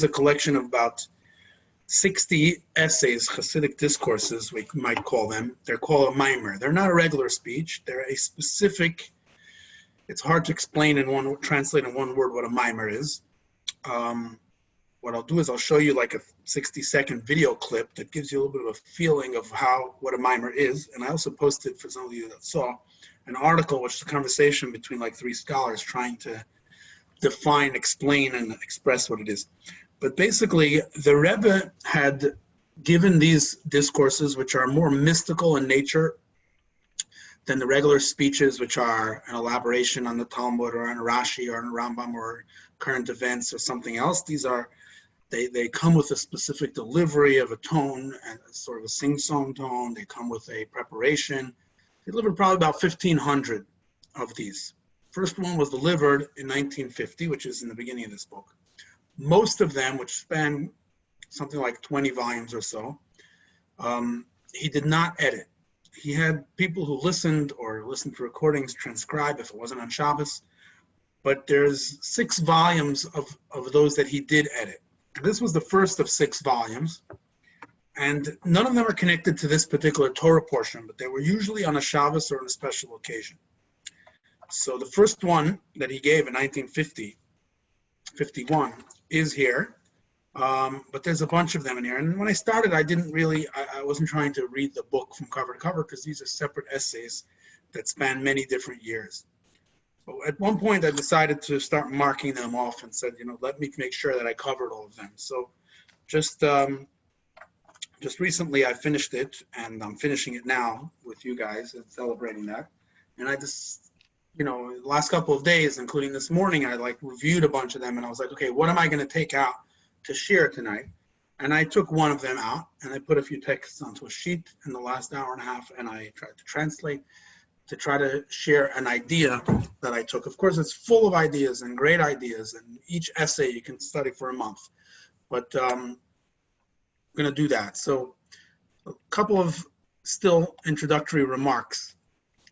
is a collection of about 60 essays, Hasidic discourses, we might call them. They're called a Maamar. They're not a regular speech. They're a specific, it's hard to explain translate in one word what a Maamar is. What I'll do is I'll show you like a 60-second video clip that gives you a little bit of a feeling of what a Maamar is. And I also posted, for some of you that saw, an article, which is a conversation between like 3 scholars trying to define, explain, and express what it is. But basically, the Rebbe had given these discourses, which are more mystical in nature than the regular speeches, which are an elaboration on the Talmud or on Rashi or on Rambam or current events or something else. These are, they come with a specific delivery of a tone and sort of a sing-song tone. They come with a preparation. He delivered probably about 1,500 of these. First one was delivered in 1950, which is in the beginning of this book. Most of them, which span something like 20 volumes or so, he did not edit. He had people who listened to recordings transcribe if it wasn't on Shabbos, but there's 6 volumes of those that he did edit. This was the first of 6 volumes, and none of them are connected to this particular Torah portion, but they were usually on a Shabbos or on a special occasion. So the first one that he gave in 1951 is here, but there's a bunch of them in here. And when I started, I wasn't trying to read the book from cover to cover because these are separate essays that span many different years. But at one point, I decided to start marking them off and said, let me make sure that I covered all of them. So just recently, I finished it, and I'm finishing it now with you guys and celebrating that. And I just, the last couple of days, including this morning, I reviewed a bunch of them, and I was like, okay, what am I going to take out to share tonight? And I took one of them out, and I put a few texts onto a sheet in the last hour and a half, and I tried to translate to try to share an idea that I took. Of course, it's full of ideas and great ideas, and each essay you can study for a month. But I'm going to do that. So a couple of still introductory remarks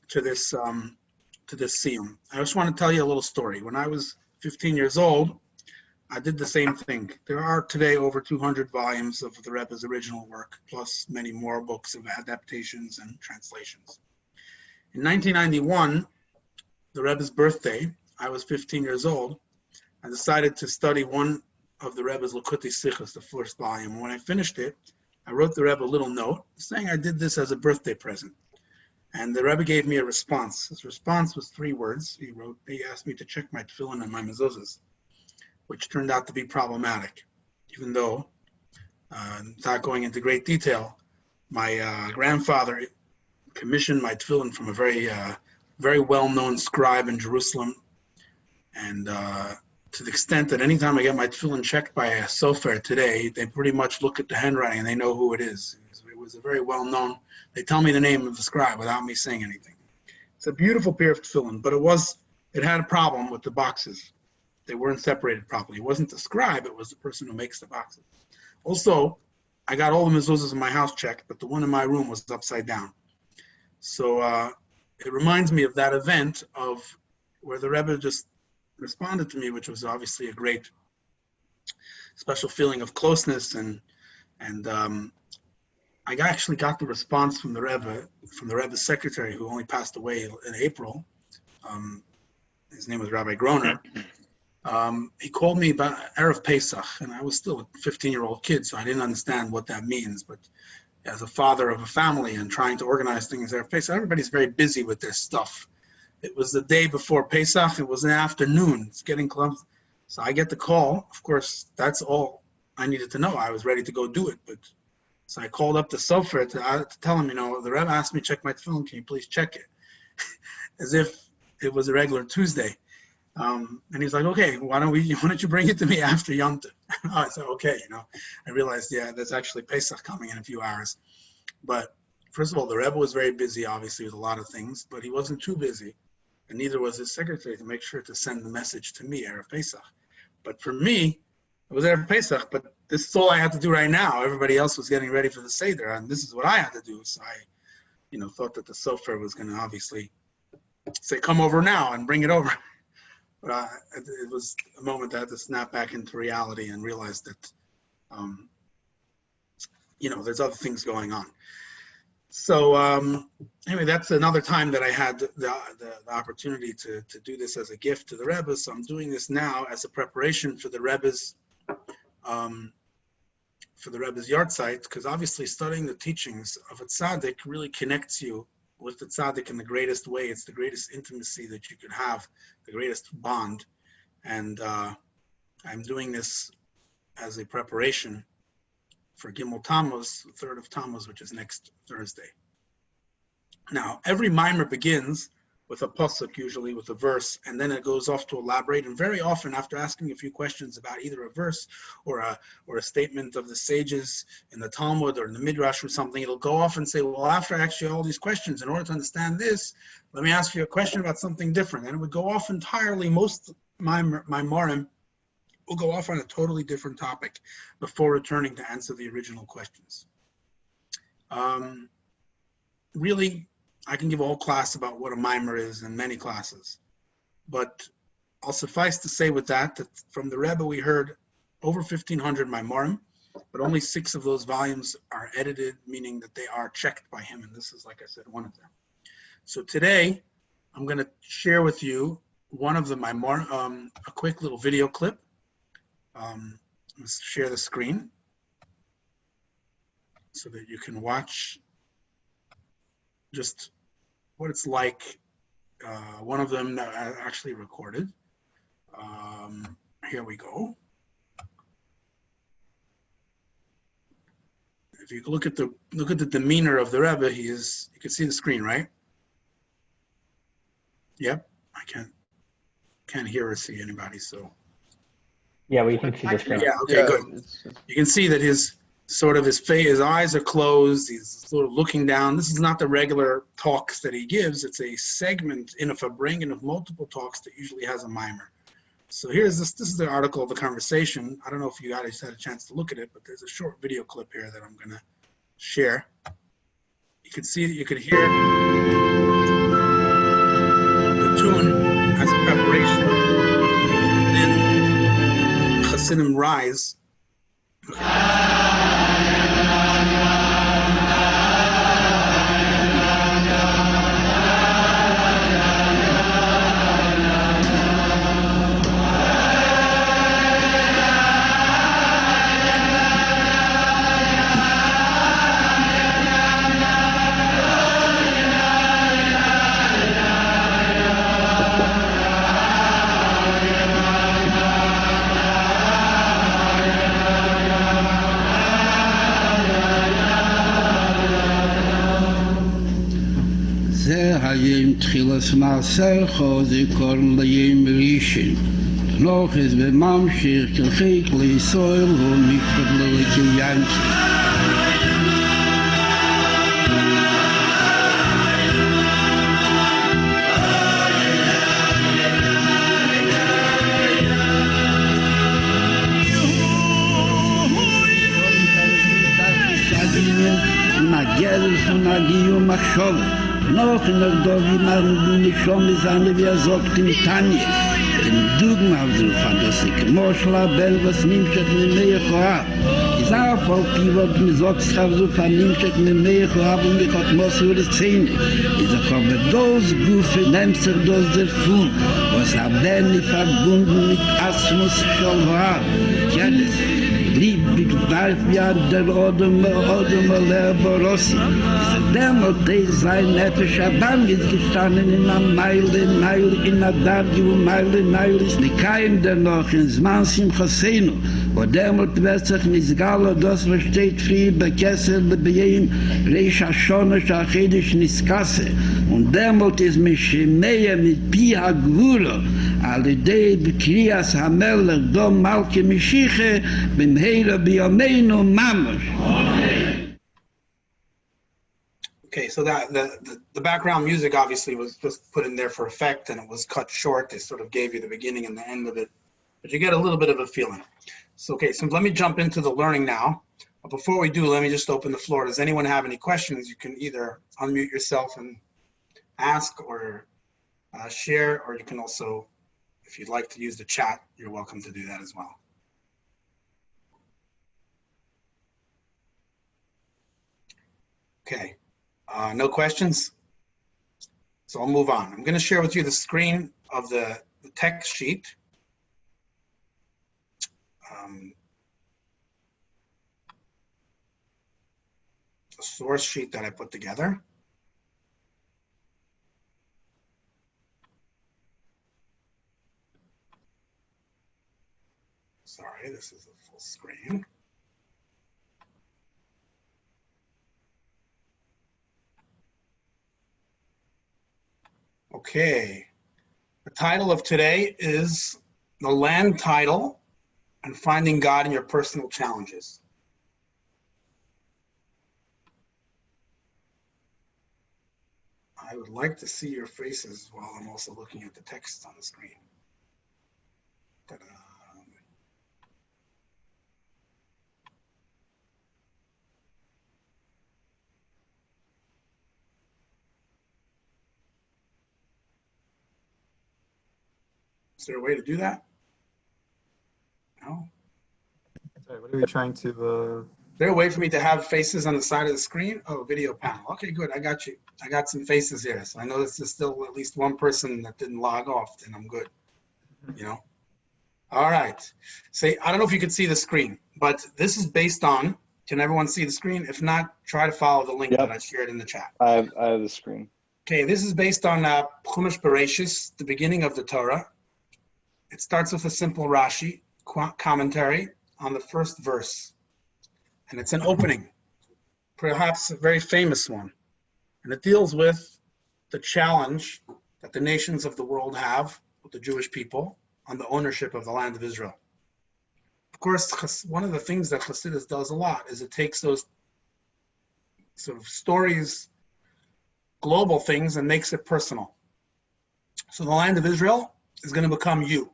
to this siyum. I just want to tell you a little story. When I was 15 years old, I did the same thing. There are today over 200 volumes of the Rebbe's original work, plus many more books of adaptations and translations. In 1991, the Rebbe's birthday, I was 15 years old. I decided to study one of the Rebbe's Melukat, the first volume. When I finished it, I wrote the Rebbe a little note saying I did this as a birthday present. And the Rebbe gave me a response. His response was 3 words. He asked me to check my tefillin and my mezuzahs, which turned out to be problematic, even though, without going into great detail, my grandfather commissioned my tefillin from a very well-known scribe in Jerusalem. And to the extent that anytime I get my tefillin checked by a Sefer today, they pretty much look at the handwriting and they know who it is. It was a very well-known, they tell me the name of the scribe without me saying anything. It's a beautiful pair of tefillin, but it had a problem with the boxes. They weren't separated properly. It wasn't the scribe, it was the person who makes the boxes. Also, I got all the mezuzahs in my house checked, but the one in my room was upside down. So it reminds me of that event of where the Rebbe just responded to me, which was obviously a great special feeling of closeness, and I actually got the response from the Rebbe's secretary, who only passed away in April. His name was Rabbi Groner. He called me about Erev Pesach, and I was still a 15-year-old kid, so I didn't understand what that means. But as a father of a family and trying to organize things Erev Pesach, everybody's very busy with their stuff. It was the day before Pesach. It was an afternoon. It's getting close. So I get the call. Of course, that's all I needed to know. I was ready to go do it. So I called up the Sefer to tell him, the Rebbe asked me to check my phone. Can you please check it? As if it was a regular Tuesday. And he's like, okay, why don't you bring it to me after Yom Tov? I said, okay, I realized, there's actually Pesach coming in a few hours. But first of all, the Rebbe was very busy, obviously, with a lot of things, but he wasn't too busy. And neither was his secretary to make sure to send the message to me, Erev Pesach. But for me, it was Erev Pesach, but this is all I had to do right now. Everybody else was getting ready for the Seder, and this is what I had to do. So I, thought that the Sefer was going to obviously say, come over now and bring it over. But it was a moment that I had to snap back into reality and realize that, there's other things going on. So anyway, that's another time that I had the opportunity to do this as a gift to the Rebbe. So I'm doing this now as a preparation for the Rebbe's yard site, because obviously studying the teachings of a tzaddik really connects you with the tzaddik in the greatest way. It's the greatest intimacy that you could have, the greatest bond. And I'm doing this as a preparation for Gimel Tammuz, the 3rd of Tammuz, which is next Thursday. Now, every Maamar begins with a pasuk, usually with a verse, and then it goes off to elaborate. And very often, after asking a few questions about either a verse or a statement of the sages in the Talmud or in the Midrash or something, it'll go off and say, well, after I asked you all these questions, in order to understand this, let me ask you a question about something different. And it would go off entirely. Most Maamarim will go off on a totally different topic before returning to answer the original questions. Really, I can give a whole class about what a Maamar is in many classes, but I'll suffice to say with that from the Rebbe we heard over 1,500 Maamarim, but only 6 of those volumes are edited, meaning that they are checked by him, and this is, like I said, one of them. So today, I'm going to share with you one of the Maamar, a quick little video clip. Let's share the screen so that you can watch just what it's like. One of them that I actually recorded. Here we go. If you look at the demeanor of the Rebbe, you can see the screen, right? Yep. I can't hear or see anybody, so. Yeah, we can see the screen. Yeah, okay, good. You can see that his face, his eyes are closed, he's sort of looking down. This is not the regular talks that he gives. It's a segment in a farbrengen of multiple talks that usually has a Maamar. So this is the article of the conversation. I don't know if you guys had a chance to look at it, but there's a short video clip here that I'm going to share. You can see that you could hear the tune as a preparation. Chassidim rise. Hayim tchilas maaser chozi korn leyim rishin. Noch is be mamshir kelchik leisoil hu mikvod lelekiyanki. Nagel von Agiu Machshove. Noch in der Dogi man nicht schon mit seine wie sagt in Tanje. Dem Dugen auf so fantastik. Moschla bel was nimmt mit mir vor. Ich sag voll pivot mit sagt so vernimmt mit mir vor und ich hat muss über die Zähne. Ich sag aber dos Gufe nimmst du dos der Fun. Was haben nicht verbunden mit Asmus schon war. Ja das lieb darf ja der Odem Leborossi. Demot sein nefischer Bang ist gestanden in einer Meile, in einer Meile ist nicht kein der noch ins Mansim Chassenu. Wo demot wird sich nicht galo, das versteht viel bei Kessel, bei ihm, Reish Hashona, Shachedish Niskasse. Und demot ist mich mehr mit Pia Gvuro, על-ידי בקריאס המלך דום מלכי משיחה במהרה בימינו ממש. Okay, so that the background music obviously was just put in there for effect, and it was cut short. They sort of gave you the beginning and the end of it, but you get a little bit of a feeling. So okay, so let me jump into the learning now. But before we do, let me just open the floor. Does anyone have any questions? You can either unmute yourself and ask, or share, or you can also, if you'd like to use the chat, you're welcome to do that as well. Okay, no questions? So I'll move on. I'm going to share with you the screen of the text sheet. The source sheet that I put together. Sorry, this is a full screen. Okay, the title of today is The Land Title and Finding God in Your Personal Challenges. I would like to see your faces while I'm also looking at the text on the screen. Ta-da. Is there a way to do that? No? Sorry, what are we trying to? Is there a way for me to have faces on the side of the screen? Oh, video panel. Okay, good. I got you. I got some faces here. So I know this is still at least one person that didn't log off, and I'm good. You know? All right. Say, I don't know if you can see the screen, but this is based on, can everyone see the screen? If not, try to follow the link that I shared in the chat. I have the screen. Okay, this is based on Chumash Bereshis, the beginning of the Torah. It starts with a simple Rashi commentary on the first verse. And it's an opening, perhaps a very famous one. And it deals with the challenge that the nations of the world have with the Jewish people on the ownership of the land of Israel. Of course, one of the things that Chassidus does a lot is it takes those sort of stories, global things, and makes it personal. So the land of Israel is going to become you.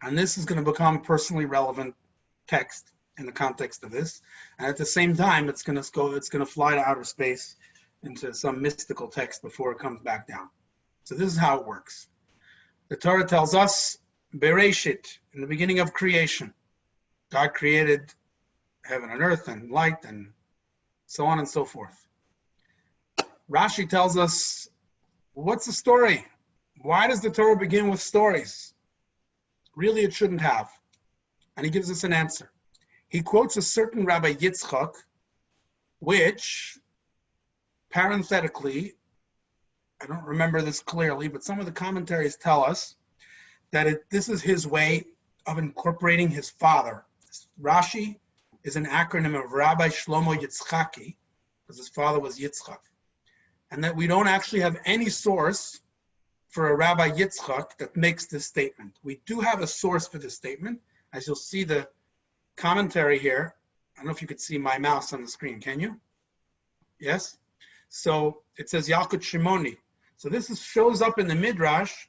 And this is going to become personally relevant text in the context of this. And at the same time, it's going to fly to outer space into some mystical text before it comes back down. So this is how it works. The Torah tells us, Bereshit, in the beginning of creation, God created heaven and earth and light and so on and so forth. Rashi tells us, what's the story? Why does the Torah begin with stories? Really, it shouldn't have. And he gives us an answer. He quotes a certain Rabbi Yitzchak, which, parenthetically, I don't remember this clearly, but some of the commentaries tell us that this is his way of incorporating his father. Rashi is an acronym of Rabbi Shlomo Yitzchaki, because his father was Yitzchak. And that we don't actually have any source for a Rabbi Yitzchak that makes this statement. We do have a source for this statement, as you'll see the commentary here. I don't know if you could see my mouse on the screen, can you? Yes? So it says Yalkut Shimoni. So this shows up in the Midrash,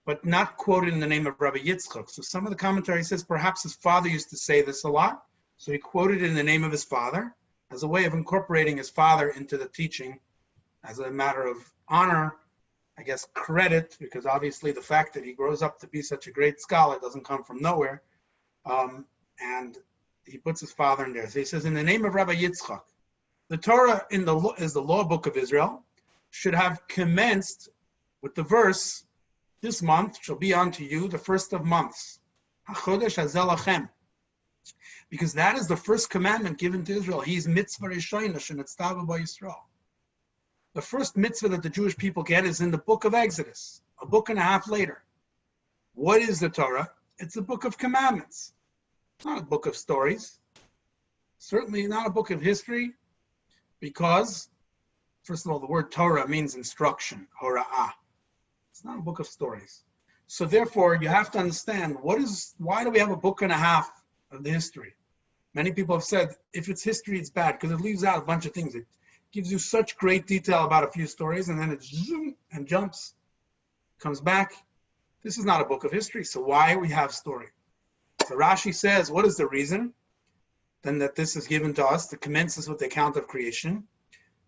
but not quoted in the name of Rabbi Yitzchak. So some of the commentary says perhaps his father used to say this a lot, so he quoted it in the name of his father as a way of incorporating his father into the teaching as a matter of honor, I guess credit, because obviously the fact that he grows up to be such a great scholar doesn't come from nowhere. And he puts his father in there. So he says, in the name of Rabbi Yitzchak, the Torah is the law book of Israel, should have commenced with the verse, this month shall be unto you the first of months. HaChodesh Hazel Lachem. Because that is the first commandment given to Israel. He's mitzvah Rishonah shenetztava b'Yisrael. The first mitzvah that the Jewish people get is in the book of Exodus, a book and a half later. What is the Torah? It's a book of commandments. It's not a book of stories. Certainly not a book of history, because, first of all, the word Torah means instruction, hora'ah. It's not a book of stories. So therefore, you have to understand, why do we have a book and a half of the history? Many people have said, if it's history, it's bad, because it leaves out a bunch of things. It gives you such great detail about a few stories, and then it zoom and jumps, comes back. This is not a book of history, so why we have story? So Rashi says, what is the reason? Then that this is given to us, that commences with the account of creation,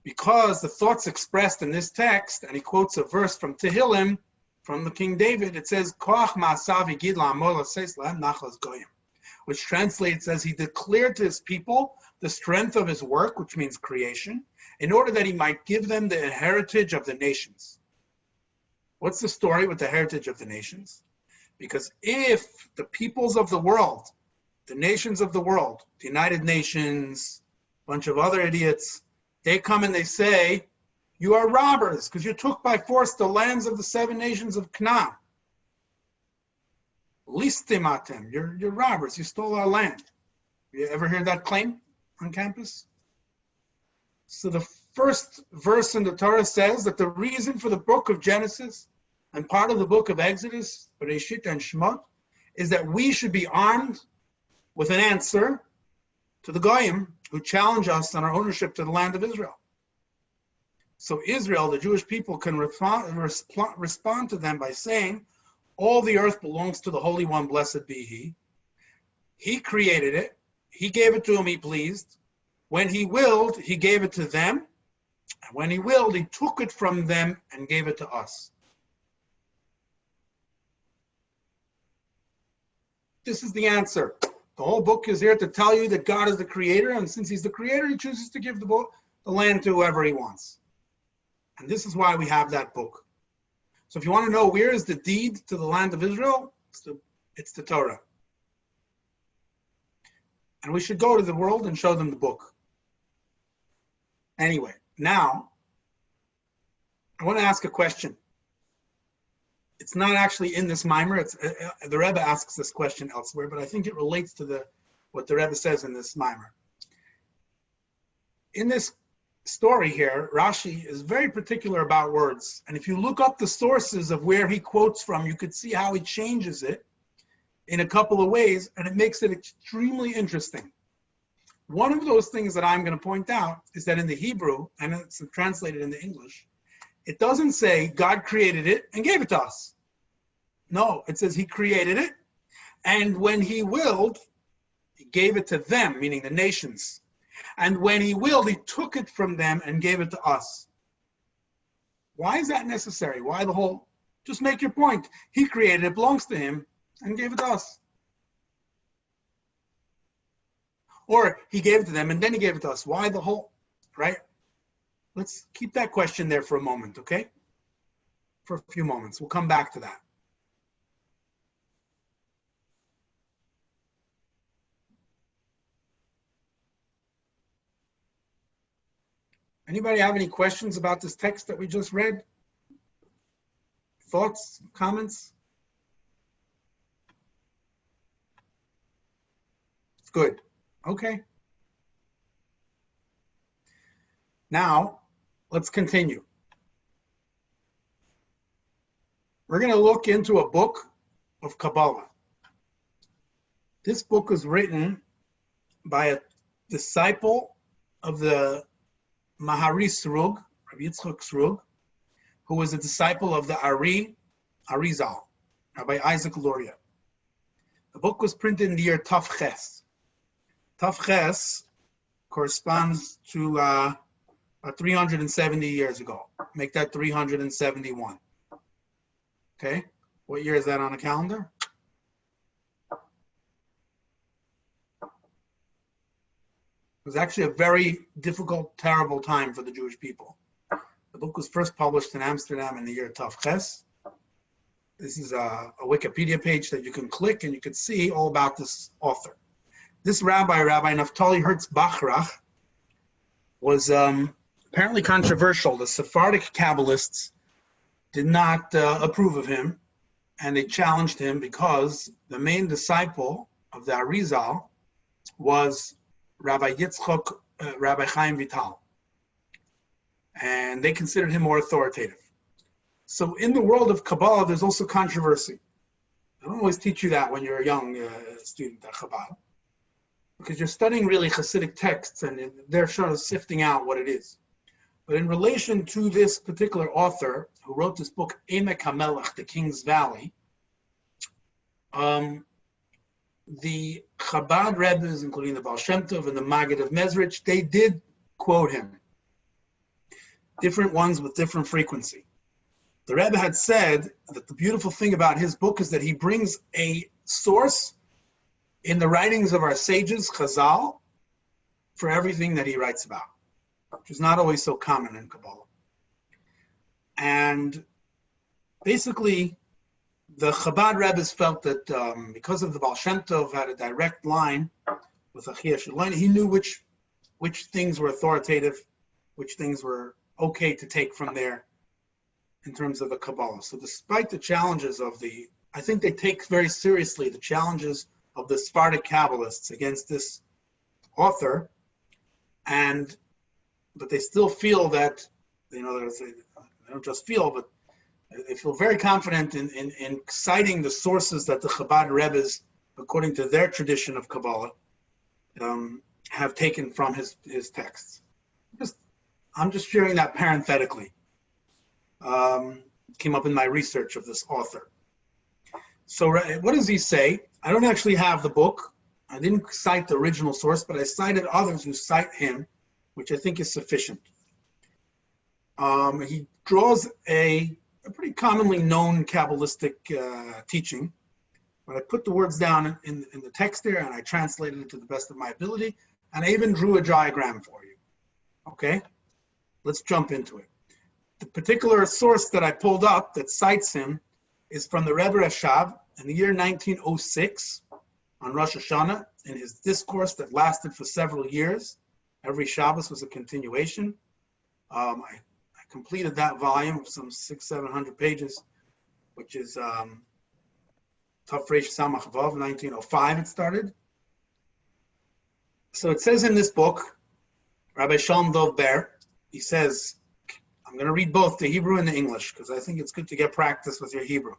because the thoughts expressed in this text, and he quotes a verse from Tehillim, from the King David. It says, Koach ma'asav yigid la'amor l'seis lahem nachlas goyim, which translates as he declared to his people the strength of his work, which means creation, in order that he might give them the heritage of the nations. What's the story with the heritage of the nations? Because if the peoples of the world, the nations of the world, the United Nations, a bunch of other idiots, they come and they say, you are robbers because you took by force the lands of the 7 nations of Canaan. Listimatem, you're robbers, you stole our land. You ever heard that claim on campus? So the first verse in the Torah says that the reason for the book of Genesis and part of the book of Exodus, Bereshit and Shemot, is that we should be armed with an answer to the Goyim who challenge us on our ownership to the land of Israel. So Israel, the Jewish people, can respond to them by saying, all the earth belongs to the Holy One, blessed be He. He created it. He gave it to whom He pleased. When He willed, He gave it to them. And when He willed, He took it from them and gave it to us. This is the answer. The whole book is here to tell you that God is the creator, and since He's the creator, He chooses to give the land to whoever He wants. And this is why we have that book. So if you want to know where is the deed to the land of Israel, it's the Torah. And we should go to the world and show them the book. Anyway, now, I want to ask a question. It's not actually in this Maamar. The Rebbe asks this question elsewhere, but I think it relates to what the Rebbe says in this Maamar. In this story here, Rashi is very particular about words. And if you look up the sources of where he quotes from, you could see how he changes it in a couple of ways, and it makes it extremely interesting. One of those things that I'm going to point out is that in the Hebrew, and it's translated into English, it doesn't say God created it and gave it to us. No, it says He created it, and when He willed, He gave it to them, meaning the nations. And when He willed, He took it from them and gave it to us. Why is that necessary? Why the whole, just make your point. He created it, belongs to Him, and gave it to us. Or He gave it to them and then He gave it to us. Why the whole, right? Let's keep that question there for a moment, okay? For a few moments. We'll come back to that. Anybody have any questions about this text that we just read? Thoughts, comments? Good. Okay. Now, let's continue. We're going to look into a book of Kabbalah. This book was written by a disciple of the Mahari Srug, Rabbi Yitzchak Srug, who was a disciple of the Arizal, Rabbi Isaac Luria. The book was printed in the year Tav Ches. Tav Ches corresponds to 370 years ago. Make that 371. Okay? What year is that on the calendar? It was actually a very difficult, terrible time for the Jewish people. The book was first published in Amsterdam in the year Tav Ches. This is a Wikipedia page that you can click and you can see all about this author. This Rabbi Naftali Hertz Bachrach, was apparently controversial. The Sephardic Kabbalists did not approve of him, and they challenged him because the main disciple of the Arizal was Rabbi Yitzchak, Rabbi Chaim Vital, and they considered him more authoritative. So in the world of Kabbalah, there's also controversy. I don't always teach you that when you're a young student at Chabad, because you're studying really Hasidic texts and they're sort of sifting out what it is. But in relation to this particular author who wrote this book, Emek HaMelech, The King's Valley, the Chabad Rebbes, including the Baal Shem Tov and the Maggid of Mezrich, they did quote him. Different ones with different frequency. The Rebbe had said that the beautiful thing about his book is that he brings a source in the writings of our sages, Chazal, for everything that he writes about, which is not always so common in Kabbalah. And basically, the Chabad Rebbe's felt that because of the Baal Shem Tov had a direct line with Achia Shalom, he knew which things were authoritative, which things were okay to take from there in terms of the Kabbalah. So despite the challenges I think they take very seriously the challenges of the Sephardic Kabbalists against this author, but they still feel that, they don't just feel, but they feel very confident in citing the sources that the Chabad Rebbe's, according to their tradition of Kabbalah, have taken from his texts. I'm just sharing that parenthetically. Came up in my research of this author. So what does he say? I don't actually have the book. I didn't cite the original source, but I cited others who cite him, which I think is sufficient. He draws a pretty commonly known Kabbalistic teaching, but I put the words down in the text there and I translated it to the best of my ability, and I even drew a diagram for you. Okay? Let's jump into it. The particular source that I pulled up that cites him is from the Rebbe Rashab in the year 1906 on Rosh Hashanah, in his discourse that lasted for several years. Every Shabbos was a continuation. I completed that volume of some 600-700 pages, which is Taf Reish Samach Vav, 1905 it started. So it says in this book, Rabbi Shalom Dov Ber, he says, I'm going to read both the Hebrew and the English because I think it's good to get practice with your Hebrew.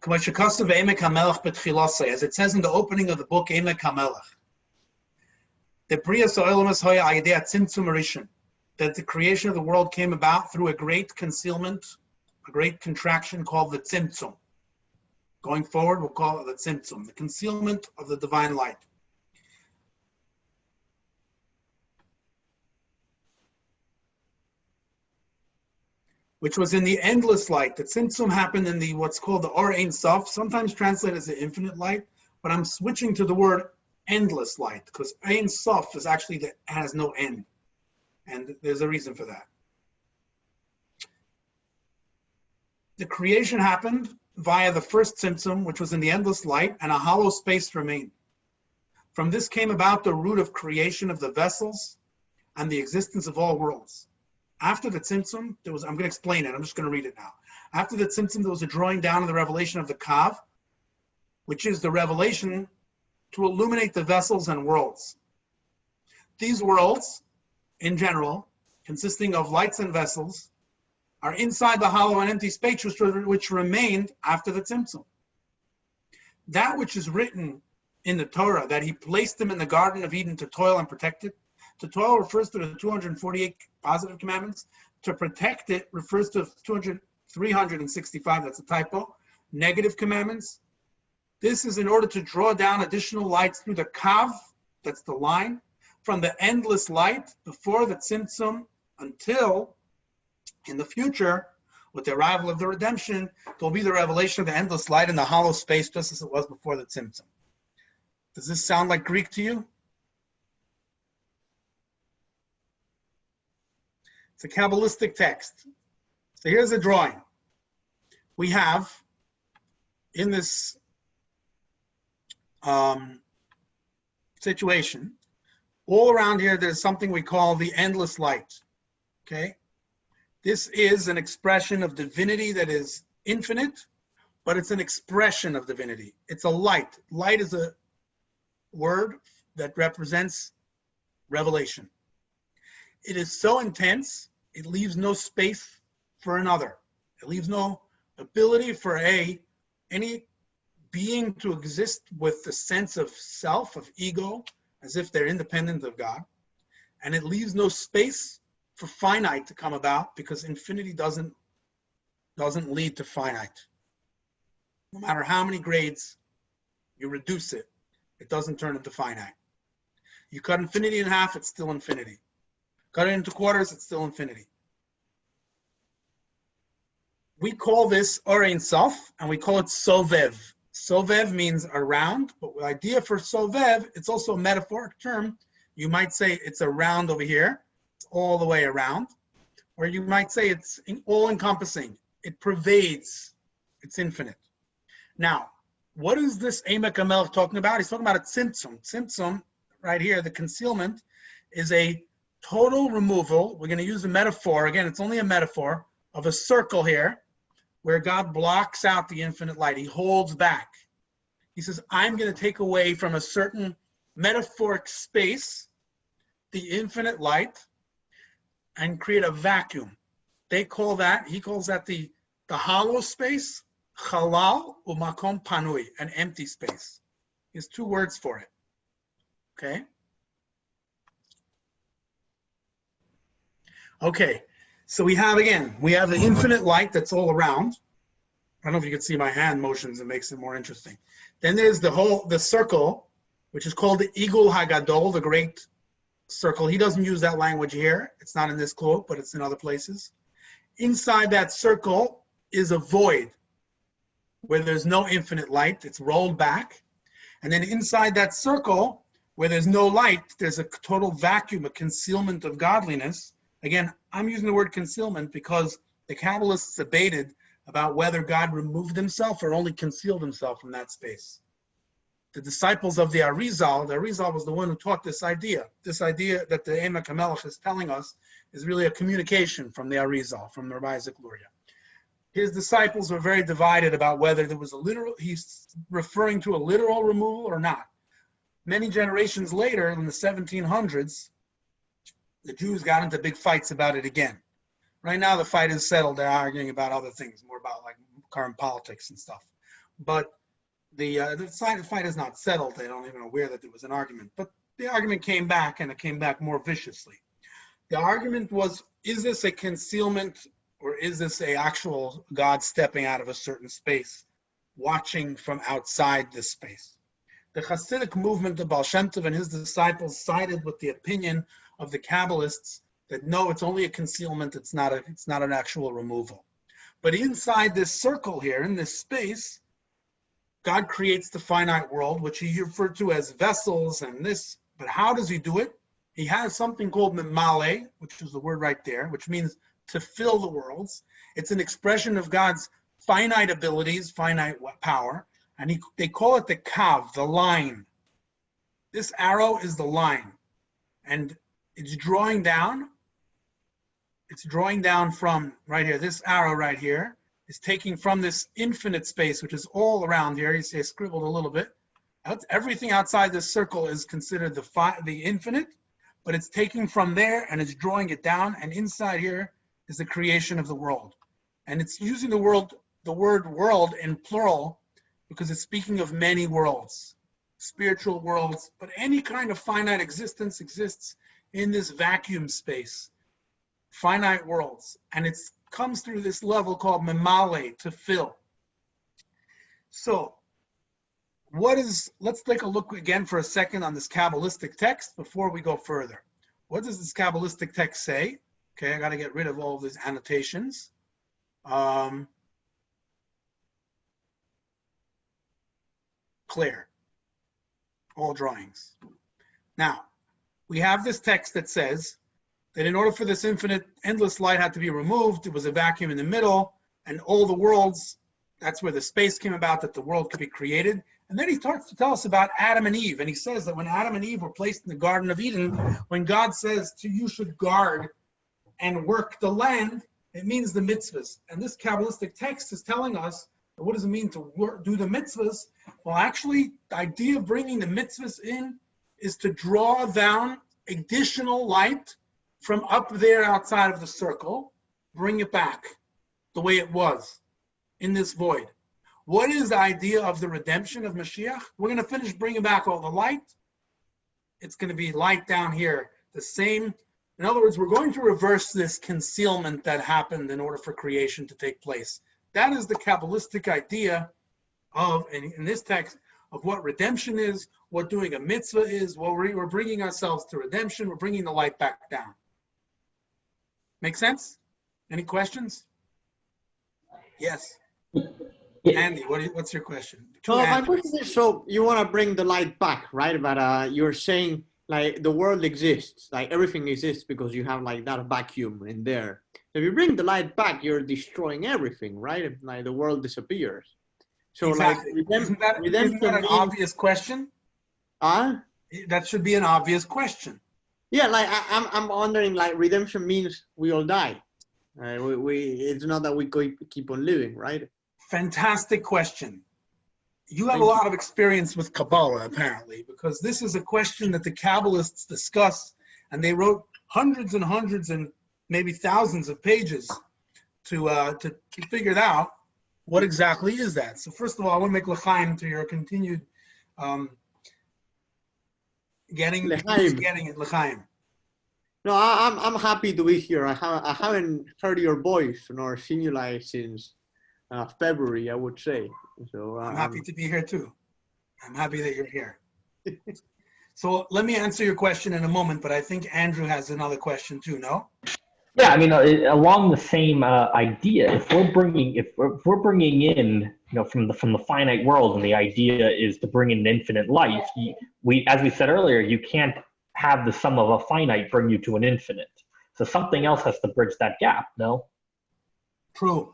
As it says in the opening of the book, Emek HaMelech, that the creation of the world came about through a great concealment, a great contraction called the Tzimtzum. Going forward, we'll call it the Tzimtzum, the concealment of the divine light. Which was in the endless light. The Tzimtzum happened in the what's called the Or Ein Sof, sometimes translated as the infinite light, but I'm switching to the word endless light because Ein Sof is actually has no end, and there's a reason for that. The creation happened via the first Tzimtzum, which was in the endless light, and a hollow space remained. From this came about the root of creation of the vessels and the existence of all worlds. After the Tzimtzum, I'm going to explain it. I'm just going to read it now. After the Tzimtzum, there was a drawing down of the revelation of the Kav, which is the revelation to illuminate the vessels and worlds. These worlds, in general, consisting of lights and vessels, are inside the hollow and empty space which remained after the Tzimtzum. That which is written in the Torah, that he placed them in the Garden of Eden to toil and protect it. To toil refers to the 248 positive commandments. To protect it refers to 365, that's a typo, negative commandments. This is in order to draw down additional lights through the Kav, that's the line, from the endless light before the Tzimtzum until in the future, with the arrival of the redemption, there will be the revelation of the endless light in the hollow space just as it was before the Tzimtzum. Does this sound like Greek to you? It's a Kabbalistic text. So here's a drawing. We have in this situation, all around here, there's something we call the endless light. Okay? This is an expression of divinity that is infinite, but it's an expression of divinity. It's a light. Light is a word that represents revelation. It is so intense, it leaves no space for another. It leaves no ability for any being to exist with the sense of self, of ego, as if they're independent of God. And it leaves no space for finite to come about because infinity doesn't lead to finite. No matter how many grades you reduce it, it doesn't turn into finite. You cut infinity in half, it's still infinity. Cut it into quarters, it's still infinity. We call this Or Ein Sof, and we call it Sovev. Sovev means around, but the idea for Sovev, it's also a metaphoric term. You might say it's around over here, it's all the way around, or you might say it's all-encompassing. It pervades, it's infinite. Now, what is this Emek HaMelech talking about? He's talking about a tzimtzum. Tzimtzum, right here, the concealment, is a total removal. We're going to use a metaphor. Again, it's only a metaphor of a circle here where God blocks out the infinite light. He holds back. He says, I'm going to take away from a certain metaphoric space the infinite light and create a vacuum. He calls that the hollow space, chalal umakom panui, an empty space. He has two words for it. Okay? Okay, so we have the infinite light that's all around. I don't know if you can see my hand motions, it makes it more interesting. Then there's the circle, which is called the Igul Hagadol, the great circle. He doesn't use that language here. It's not in this quote, but it's in other places. Inside that circle is a void where there's no infinite light. It's rolled back. And then inside that circle, where there's no light, there's a total vacuum, a concealment of godliness. Again, I'm using the word concealment because the Kabbalists debated about whether God removed himself or only concealed himself from that space. The disciples of the Arizal was the one who taught this idea that the Emek HaMelech is telling us is really a communication from the Arizal, from the Rabbi Isaac Luria. His disciples were very divided about whether there was he's referring to a literal removal or not. Many generations later, in the 1700s, the Jews got into big fights about it again. Right now, the fight is settled. They're arguing about other things, more about like current politics and stuff. But the fight is not settled. They don't even aware that there was an argument. But the argument came back, and it came back more viciously. The argument was, is this a concealment or is this a actual God stepping out of a certain space, watching from outside this space? The Hasidic movement, the Baal Shem Tov and his disciples sided with the opinion of the Kabbalists that no, it's only a concealment, it's not an actual removal. But inside this circle here, in this space, God creates the finite world, which he referred to as vessels and this. But how does he do it? He has something called memale, which is the word right there, which means to fill the worlds. It's an expression of God's finite abilities, finite power, and they call it the kav, the line. This arrow is the line, and it's drawing down. It's drawing down from right here. This arrow right here is taking from this infinite space, which is all around here. You see I scribbled a little bit. Everything outside this circle is considered the infinite, but it's taking from there and it's drawing it down, and inside here is the creation of the world. And it's using the word world in plural because it's speaking of many worlds, spiritual worlds, but any kind of finite existence exists in this vacuum space, finite worlds. And it comes through this level called memale, to fill. So let's take a look again for a second on this Kabbalistic text before we go further. What does this Kabbalistic text say? Okay, I got to get rid of all of these annotations. Clear. All drawings. Now, we have this text that says that in order for this infinite, endless light had to be removed, there was a vacuum in the middle, and all the worlds, that's where the space came about, that the world could be created. And then he starts to tell us about Adam and Eve. And he says that when Adam and Eve were placed in the Garden of Eden, when God says you should guard and work the land, it means the mitzvahs. And this Kabbalistic text is telling us, what does it mean to do the mitzvahs? Well, actually, the idea of bringing the mitzvahs in is to draw down additional light from up there outside of the circle, bring it back the way it was in this void. What is the idea of the redemption of Mashiach? We're going to finish bringing back all the light. It's going to be light down here, the same. In other words, we're going to reverse this concealment that happened in order for creation to take place. That is the Kabbalistic idea of, in this text, of what redemption is, what doing a mitzvah is. Well, we're bringing ourselves to redemption. We're bringing the light back down. Make sense? Any questions? Yes. Yeah, Andy, what's your question? Two So my Andys. question is, so you want to bring the light back, right? But you're saying like the world exists, like everything exists because you have like that vacuum in there. If you bring the light back, you're destroying everything, right? Like the world disappears. So Exactly. like Isn't that redemption an means, obvious question? That should be an obvious question. yeah, like I'm wondering, like redemption means we all die. It's not that we keep on living, right? Fantastic question. You have Thank a you. lot of experience with Kabbalah, apparently, because this is a question that the Kabbalists discuss, and they wrote hundreds and hundreds and maybe thousands of pages to figure it out. What exactly is that? So first of all, I want to make l'chaim to your continued getting it l'chaim. No, I'm happy to be here. I haven't heard your voice nor seen you like since February, I would say. So I'm happy to be here too. I'm happy that you're here. So let me answer your question in a moment, but I think Andrew has another question too. No? yeah. I mean, along the same idea, if we're bringing in, from the finite world, and the idea is to bring in infinite life, as we said earlier, you can't have the sum of a finite bring you to an infinite. So something else has to bridge that gap. No? True.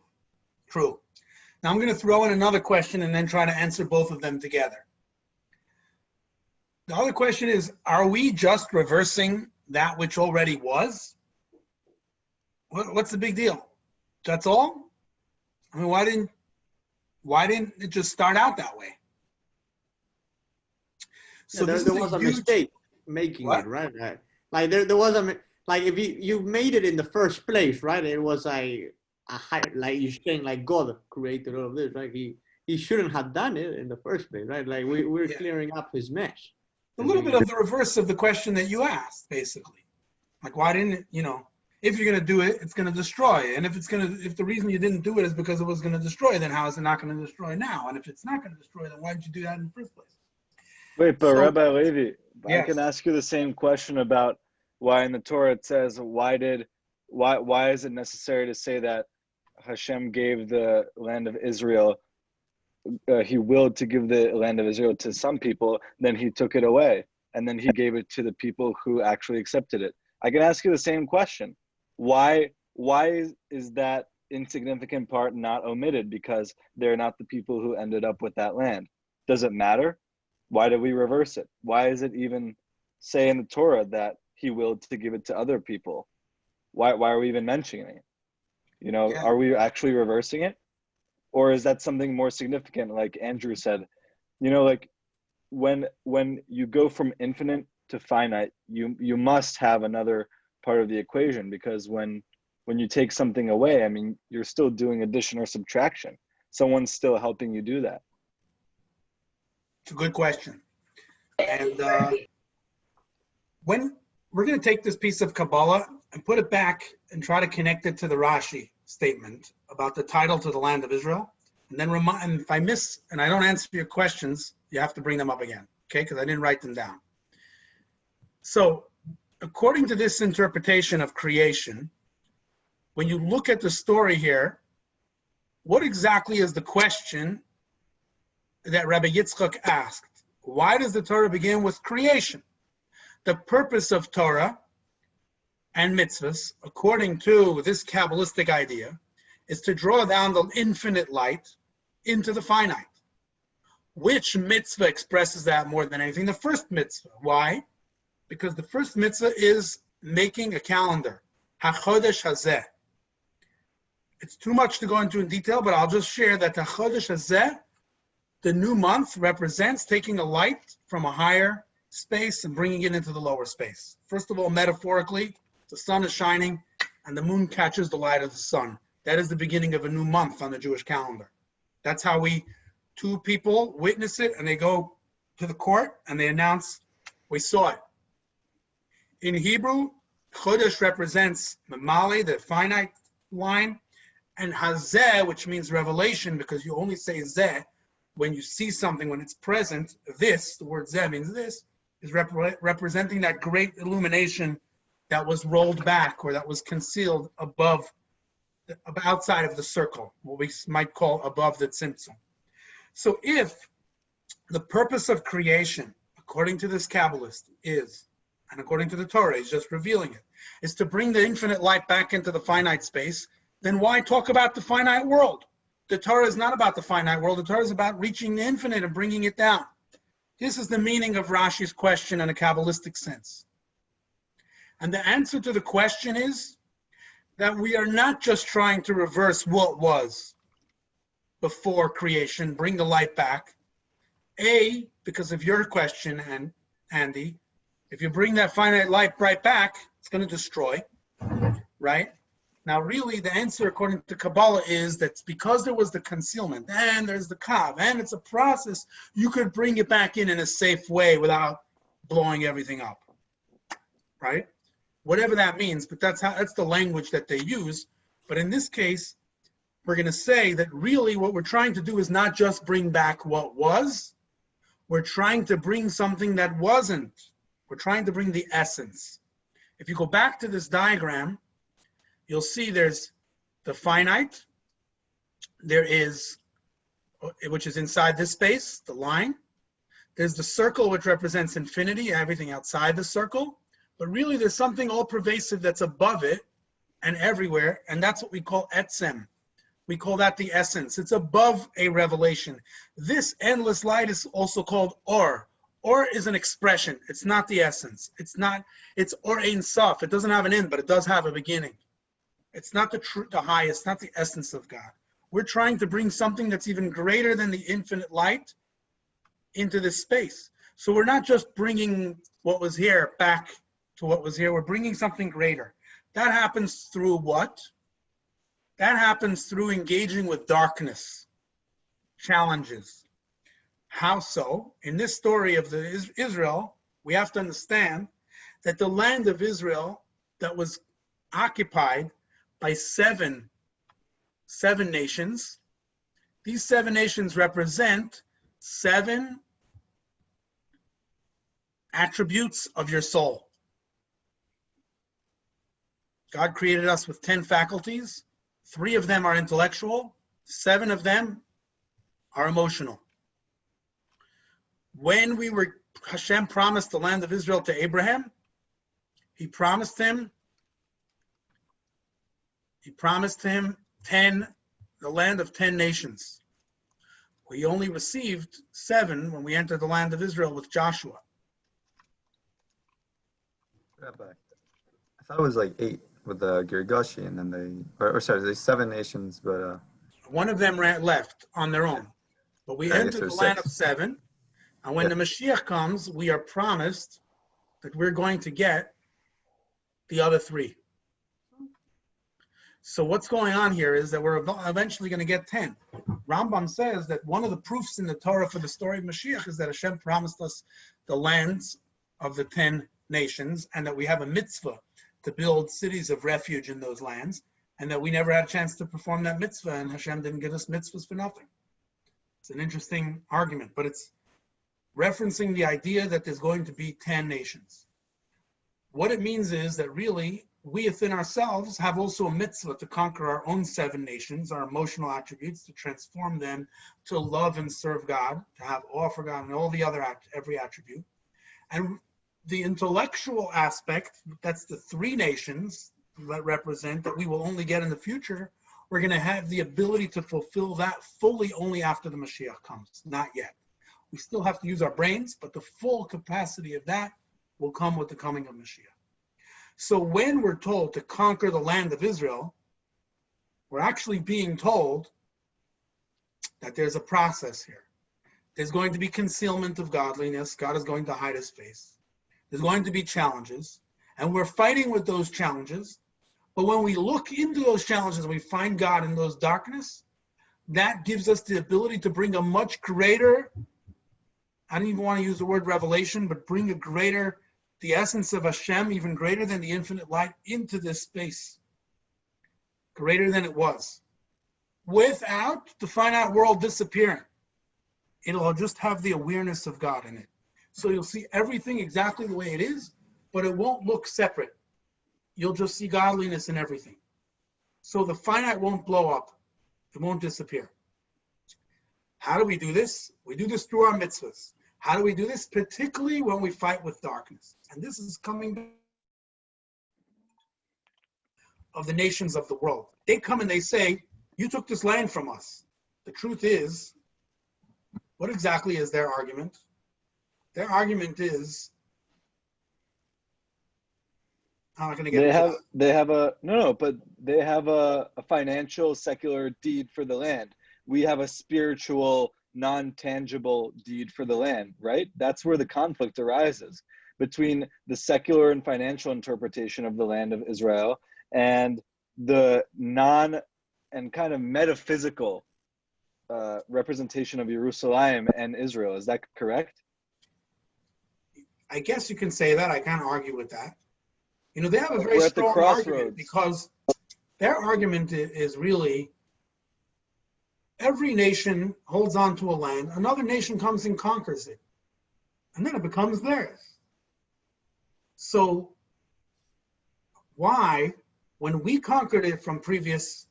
Now I'm going to throw in another question and then try to answer both of them together. The other question is, are we just reversing that which already was? What's the big deal? That's all? I mean, why didn't it just start out that way? So there was a mistake making it, right? Like there was like if you made it in the first place, right? It was like like you're saying, like God created all of this, right? He shouldn't have done it in the first place, right? Like we're clearing up his mess. A little bit of the reverse of the question that you asked, basically. Like, why didn't it, if you're going to do it, it's going to destroy. And if the reason you didn't do it is because it was going to destroy, then how is it not going to destroy now? And if it's not going to destroy, then why did you do that in the first place? Wait, but Rabbi Levi, yes. I can ask you the same question about why in the Torah it says, why is it necessary to say that Hashem gave the land of Israel, he willed to give the land of Israel to some people, then he took it away, and then he gave it to the people who actually accepted it. I can ask you the same question. Why is that insignificant part not omitted? Because they're not the people who ended up with that land. Does it matter? Why do we reverse it? Why is it even say in the Torah that he willed to give it to other people? Why are we even mentioning it? Are we actually reversing it? Or is that something more significant, like Andrew said? Like when you go from infinite to finite, you must have another part of the equation, because when you take something away, I mean, you're still doing addition or subtraction. Someone's still helping you do that. It's a good question. And when we're going to take this piece of Kabbalah and put it back and try to connect it to the Rashi statement about the title to the land of Israel, and then and if I miss and I don't answer your questions, you have to bring them up again, okay? Because I didn't write them down. So, according to this interpretation of creation, when you look at the story here, what exactly is the question that Rabbi Yitzchak asked? Why does the Torah begin with creation? The purpose of Torah and mitzvahs, according to this Kabbalistic idea, is to draw down the infinite light into the finite. Which mitzvah expresses that more than anything? The first mitzvah. Why? Because the first mitzvah is making a calendar. HaChodesh Hazeh. It's too much to go into in detail, but I'll just share that the Chodesh Hazeh, the new month, represents taking a light from a higher space and bringing it into the lower space. First of all, metaphorically, the sun is shining and the moon catches the light of the sun. That is the beginning of a new month on the Jewish calendar. That's how two people witness it, and they go to the court and they announce, we saw it. In Hebrew, Chodesh represents Mamali, the finite line, and Hazeh, which means revelation, because you only say Zeh when you see something, when it's present. This, the word Zeh means this, is representing that great illumination that was rolled back or that was concealed above outside of the circle, what we might call above the tzimtzum. So if the purpose of creation, according to this Kabbalist, is, and according to the Torah, is just revealing it, is to bring the infinite light back into the finite space, then why talk about the finite world? The Torah is not about the finite world. The Torah is about reaching the infinite and bringing it down. This is the meaning of Rashi's question in a Kabbalistic sense. And the answer to the question is that we are not just trying to reverse what was before creation, bring the light back. Because of your question, and Andy, if you bring that finite light right back, it's going to destroy, right? Now, really, the answer, according to Kabbalah, is that because there was the concealment, and there's the kav, and it's a process, you could bring it back in a safe way without blowing everything up, right? Whatever that means, but that's the language that they use. But in this case, we're going to say that really what we're trying to do is not just bring back what was, we're trying to bring something that wasn't. We're trying to bring the essence. If you go back to this diagram, you'll see there's the finite, there is, which is inside this space, the line. There's the circle, which represents infinity, everything outside the circle. But really, there's something all-pervasive that's above it and everywhere, and that's what we call etzem. We call that the essence. It's above a revelation. This endless light is also called or. Or is an expression. It's not the essence. It's or ein sof. It doesn't have an end, but it does have a beginning. It's not the highest, not the essence of God. We're trying to bring something that's even greater than the infinite light into this space. So we're not just bringing what was here back to what was here. We're bringing something greater. That happens through what? That happens through engaging with darkness, challenges. How so? In this story of Israel, we have to understand that the land of Israel that was occupied by seven nations, these 7 nations represent 7 attributes of your soul. God created us with 10 faculties. 3 of them are intellectual. 7 of them are emotional. When Hashem promised the land of Israel to Abraham, he promised him the land of 10 nations. We only received 7 when we entered the land of Israel with Joshua. Rabbi, I thought it was like 8 with the Girgashi, and then there's 7 nations, but one of them left on their own. But we entered the land of 7, and when the Mashiach comes, we are promised that we're going to get the other 3. So what's going on here is that we're eventually going to get 10. Rambam says that one of the proofs in the Torah for the story of Mashiach is that Hashem promised us the lands of the 10 nations, and that we have a mitzvah to build cities of refuge in those lands, and that we never had a chance to perform that mitzvah, and Hashem didn't give us mitzvahs for nothing. It's an interesting argument, but it's referencing the idea that there's going to be 10 nations. What it means is that really, we within ourselves have also a mitzvah to conquer our own 7 nations, our emotional attributes, to transform them to love and serve God, to have awe for God and all the other, every attribute. And the intellectual aspect, that's the 3 nations that represent that we will only get in the future, we're going to have the ability to fulfill that fully only after the Mashiach comes, not yet. We still have to use our brains, but the full capacity of that will come with the coming of Mashiach. So when we're told to conquer the land of Israel, we're actually being told that there's a process here. There's going to be concealment of godliness. God is going to hide his face. There's going to be challenges, and we're fighting with those challenges. But when we look into those challenges and we find God in those darkness, that gives us the ability to bring a much greater, I don't even want to use the word revelation, but bring a greater, the essence of Hashem, even greater than the infinite light, into this space. Greater than it was. Without the finite world disappearing. It'll just have the awareness of God in it. So you'll see everything exactly the way it is, but it won't look separate. You'll just see godliness in everything. so the finite won't blow up. It won't disappear. How do we do this? We do this through our mitzvahs. How do we do this? Particularly when we fight with darkness. And this is coming of the nations of the world. They come and they say, you took this land from us. The truth is, what exactly is their argument? Their argument is, I'm not going to get into that. They have a financial secular deed for the land. We have a spiritual, non-tangible deed for the land, right? That's where the conflict arises between the secular and financial interpretation of the land of Israel and the non and kind of metaphysical representation of Jerusalem and Israel. Is that correct? I guess you can say that. I can't argue with that. You know, they have a very We're at the strong crossroads. argument because their argument is really every nation holds on to a land, another nation comes and conquers it, and then it becomes theirs. So why, when we conquered it from previous,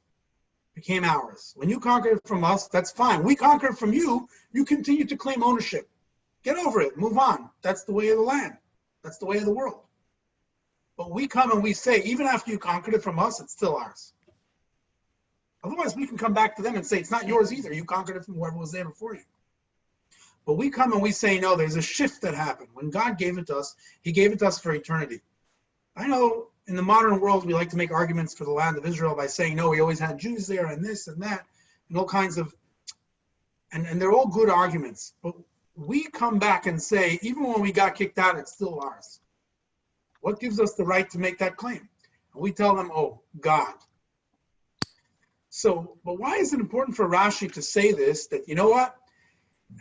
became ours? When you conquered it from us, that's fine. We conquered it from you, you continue to claim ownership. Get over it, move on. That's the way of the land. That's the way of the world. But we come and we say, even after you conquered it from us, it's still ours. Otherwise, we can come back to them and say, it's not yours either. You conquered it from whoever was there before you. But we come and we say, no, there's a shift that happened. When God gave it to us, he gave it to us for eternity. I know in the modern world, we like to make arguments for the land of Israel by saying, no, we always had Jews there and this and that, and all kinds of, and they're all good arguments. But we come back and say, even when we got kicked out, it's still ours. What gives us the right to make that claim? And we tell them, oh, God. So, but why is it important for Rashi to say this, that, you know what?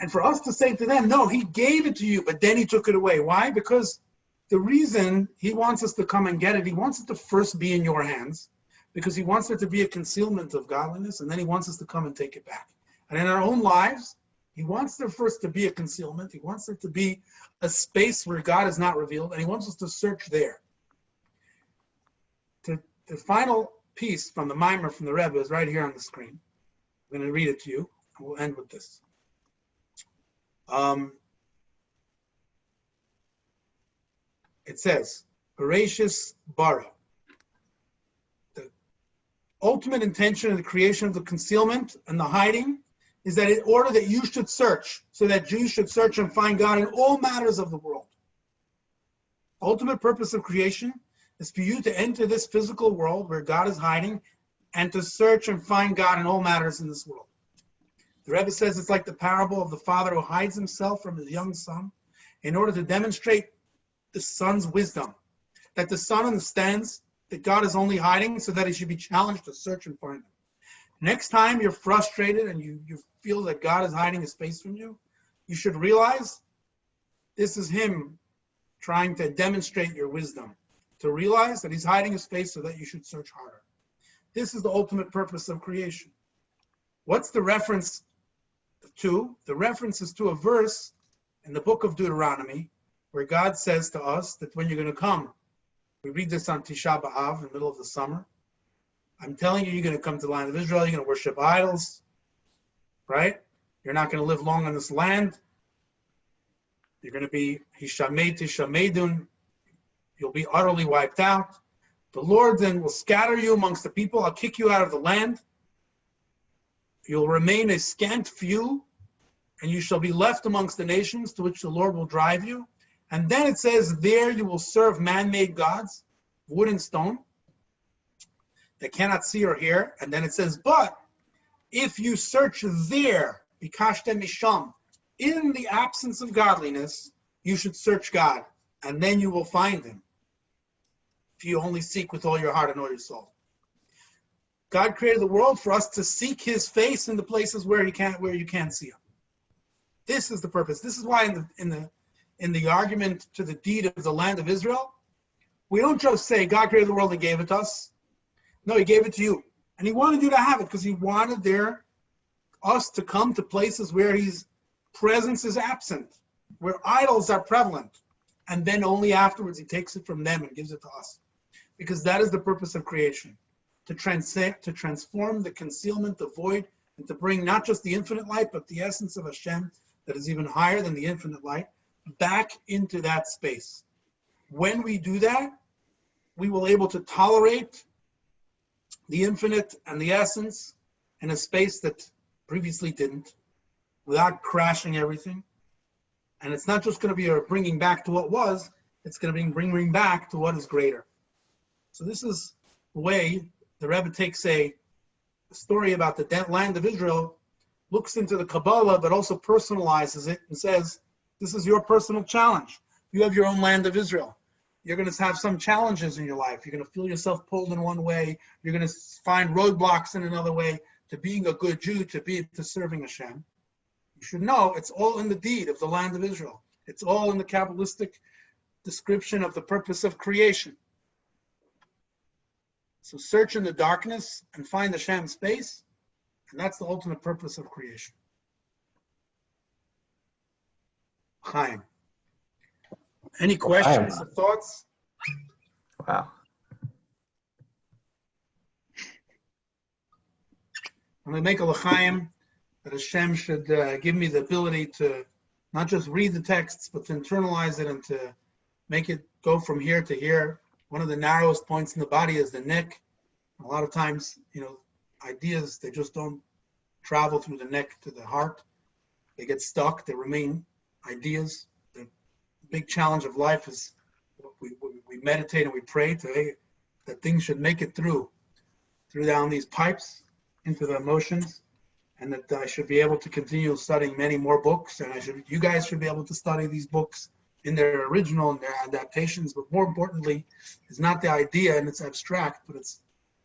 And for us to say to them, no, he gave it to you, but then he took it away. Why? Because the reason he wants us to come and get it, he wants it to first be in your hands, because he wants there to be a concealment of godliness, and then he wants us to come and take it back. And in our own lives, he wants there first to be a concealment. He wants there to be a space where God is not revealed, and he wants us to search there. The final piece from the Maamar from the Rebbe is right here on the screen. I'm going to read it to you, and we'll end with this. It says, Bereshis bara. The ultimate intention of the creation of the concealment and the hiding is that in order that you should search, so that Jews should search and find God in all matters of the world. Ultimate purpose of creation is for you to enter this physical world where God is hiding and to search and find God in all matters in this world. The Rebbe says it's like the parable of the father who hides himself from his young son in order to demonstrate the son's wisdom, that the son understands that God is only hiding so that he should be challenged to search and find him. Next time you're frustrated and you feel that God is hiding his face from you, you should realize this is him trying to demonstrate your wisdom, to realize that he's hiding his face so that you should search harder. This is the ultimate purpose of creation. What's the reference to? The reference is to a verse in the book of Deuteronomy where God says to us that when you're going to come, we read this on Tisha B'Av in the middle of the summer. I'm telling you, you're going to come to the land of Israel, you're going to worship idols, right? You're not going to live long on this land. You're going to be Hishamei Tishamedun. You'll be utterly wiped out. The Lord then will scatter you amongst the people. I'll kick you out of the land. You'll remain a scant few, and you shall be left amongst the nations to which the Lord will drive you. And then it says, there you will serve man-made gods, wood and stone, that cannot see or hear. And then it says, but if you search there, bikashtem misham, in the absence of godliness, you should search God, and then you will find him. If you only seek with all your heart and all your soul. God created the world for us to seek his face in the places where you can't see him. This is the purpose. This is why in the argument to the deed of the land of Israel, we don't just say God created the world and gave it to us. No, he gave it to you. And he wanted you to have it because he wanted us to come to places where his presence is absent, where idols are prevalent. And then only afterwards he takes it from them and gives it to us. Because that is the purpose of creation. to transform the concealment, the void, and to bring not just the infinite light, but the essence of Hashem that is even higher than the infinite light back into that space. When we do that, we will able to tolerate the infinite and the essence in a space that previously didn't, without crashing everything. And it's not just going to be a bringing back to what was, it's going to be bringing back to what is greater. So this is the way the Rebbe takes a story about the land of Israel, looks into the Kabbalah, but also personalizes it and says, this is your personal challenge. You have your own land of Israel. You're going to have some challenges in your life. You're going to feel yourself pulled in one way. You're going to find roadblocks in another way to being a good Jew, to serving Hashem. You should know it's all in the deed of the land of Israel. It's all in the Kabbalistic description of the purpose of creation. So search in the darkness and find Hashem's space, and that's the ultimate purpose of creation. Chaim. Any questions or thoughts? Wow. I'm going to make a l'chaim that Hashem should give me the ability to not just read the texts, but to internalize it and to make it go from here to here. One of the narrowest points in the body is the neck. A lot of times, ideas, they just don't travel through the neck to the heart. They get stuck. They remain ideas. The big challenge of life is we meditate and we pray that things should make it through down these pipes into the emotions, and that I should be able to continue studying many more books, and you guys should be able to study these books in their original and their adaptations. But more importantly, it's not the idea and it's abstract, but it's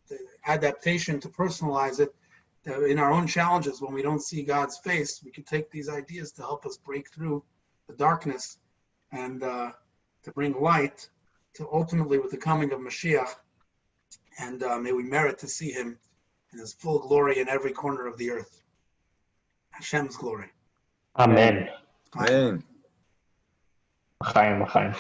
the adaptation to personalize it. In our own challenges, when we don't see God's face, we can take these ideas to help us break through the darkness and to bring light to ultimately with the coming of Mashiach. And may we merit to see him in his full glory in every corner of the earth. Hashem's glory. Amen. Amen. Chaim.